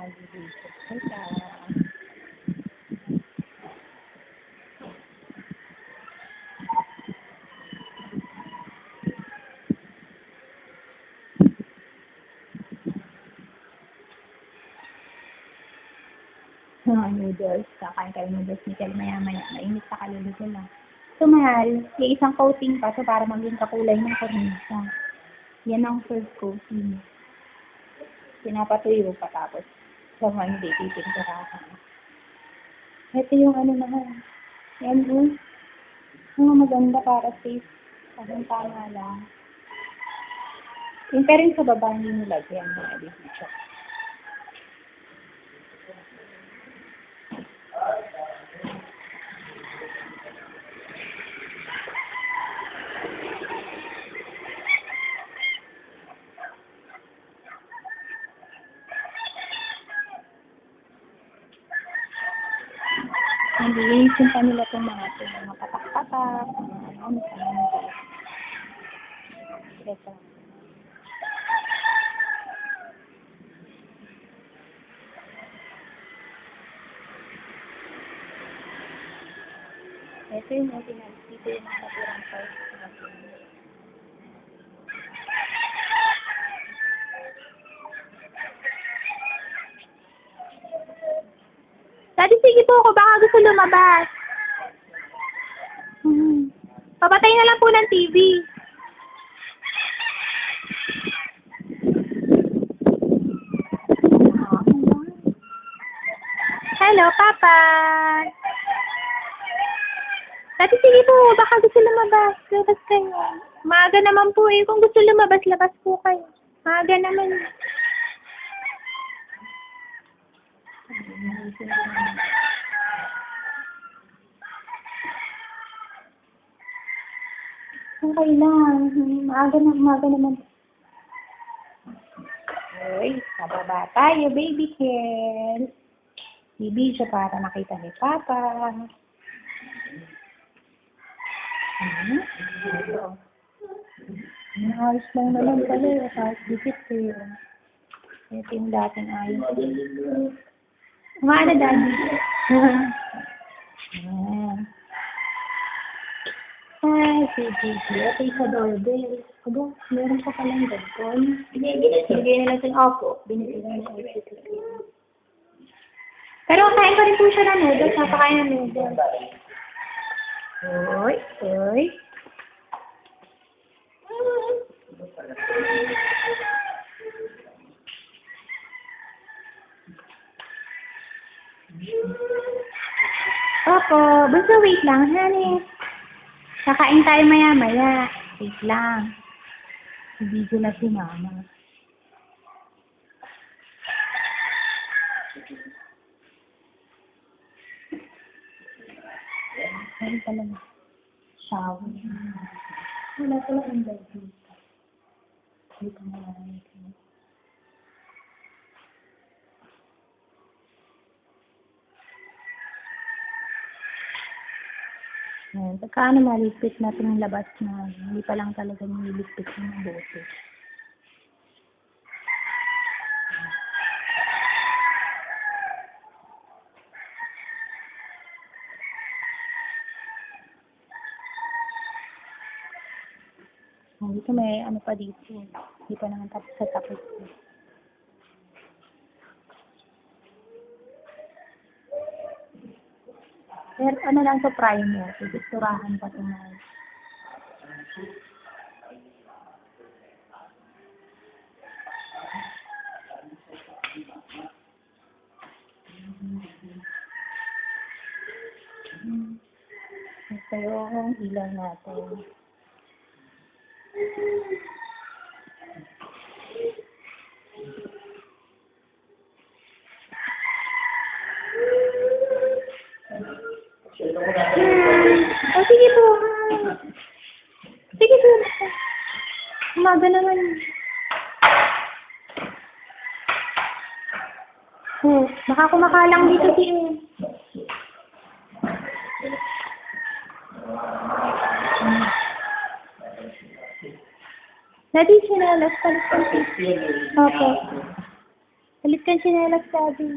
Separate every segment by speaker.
Speaker 1: Nag-iisip sila. Mga noodles. Kakain kayo noodles ni Kel maya-maya. Mainit sa kalulu sila. So, mahal. May isang coating pa to para maging kakulay ng kornisa. Yan ang first coating. Pinapatuyo pa tapos sa mga hindi titingkarahan. Ito yung ano naman. Yan yung mga maganda para safe. Parang tama lang. Yung pa rin sa baba hindi nilagyan mga edition. Nililisin pa nila itong mga patak-patak, mga ano. Ito. Ito yung original. Dito yung nakatirang size. Daddy, sige po ako. Baka gusto lumabas. Papatay na lang po ng TV. Hello, Papa. Daddy, sige po. Baka gusto lumabas. Labas kayo. Maaga naman po eh. Kung gusto lumabas, labas po kayo. Maaga naman. Okay lang. Maaga naman. Uy, nababa tayo, baby Kel. Ibig siya para makita ni Papa. Ito. Ayos lang naman pala. Kahit dikit eh. Ito yung dating ayos. Kumana, Daddy. Ay, si Gigi. Ito yung sa doorbell. Aba, meron pa palang doorbell. Binigay na lang sa opo. Binigay na lang sa pero kain pa rin po siya ng noodles. Napakain ng noodles. Oy. Opo. Basta wait lang, honey. Kakain tayo maya-maya. Wait lang. Hindi ko na si Mama. Meron pala na. Shower. Wala pala ang bed dito. Dito na lang ito. Ayan. Pagkaano malipit natin yung labas na hindi pa lang talaga nilipit yung mabuti. Dito may ano pa dito. Hindi pa naman tapos sa tapos. Pero ano lang to primer. Pipicturahan pa ito na. Ito yung ilaw natin. Oh, sige po. Sige po. Umaga naman. Baka kumakalang dito si Daddy, sinalas palis. Opo. Palit kang sinelas, Daddy.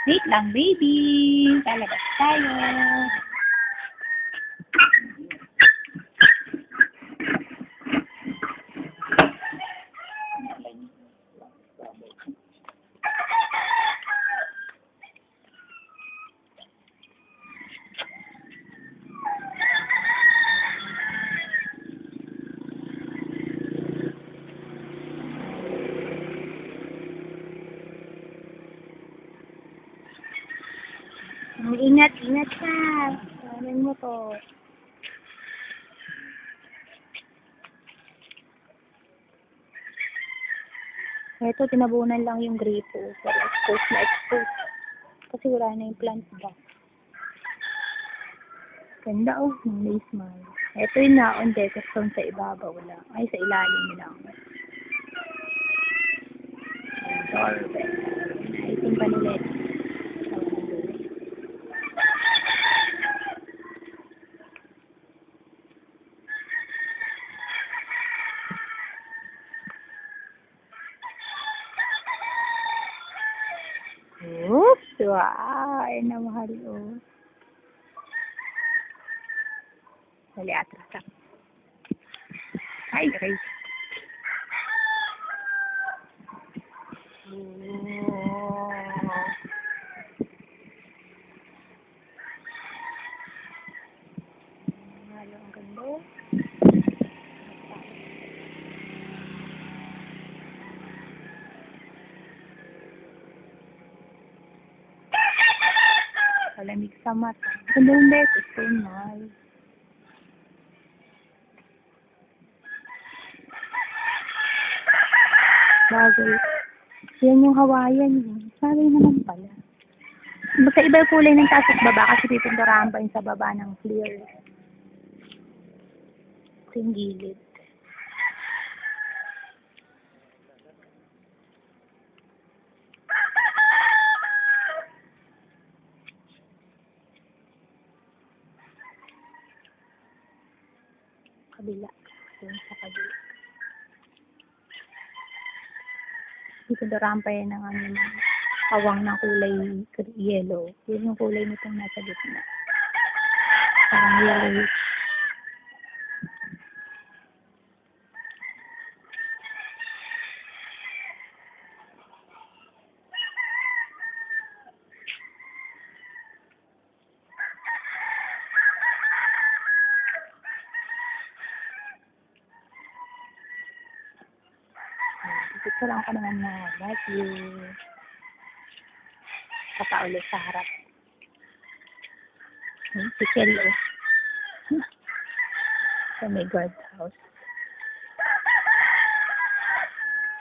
Speaker 1: Wait lang, baby. Lalabas tayo. Ingat, ingat ka. Kanin mo to. Ito, tinabunan lang yung gripo. Pero expose na expose. Kasi wala na yung plant ba. Ganda oh, ng lace man. Ito yung naon, decastone sa ibabaw lang. Ay, sa ilalim lang. Doorbell. Naisin pa nila ito. Oops! Wow! Ay, na mahal oh. Dali, atras ka. Ay, Ray. Oh. Halo, ang ganda. Palamig sa mata. Ganda yung beses. So nice. Bagay. Yan yung Hawaiian. Bagay naman pala. Magkaiba yung kulay ng taas at baba kasi pipinturahan pa yung sa baba ng clear. Ito yung gilid. Kabila. Yung sa kabila. Pipinturahan pa yan ng awang ng kulay yellow. Yun yung kulay nitong nasa gitna. Parang yellow. Picture lang ko naman na like you. Kata ulit sa harap. Si Kelly. Sa may guardhouse.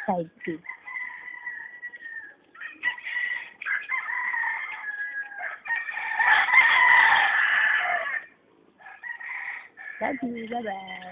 Speaker 1: Side view. Love you. Bye-bye.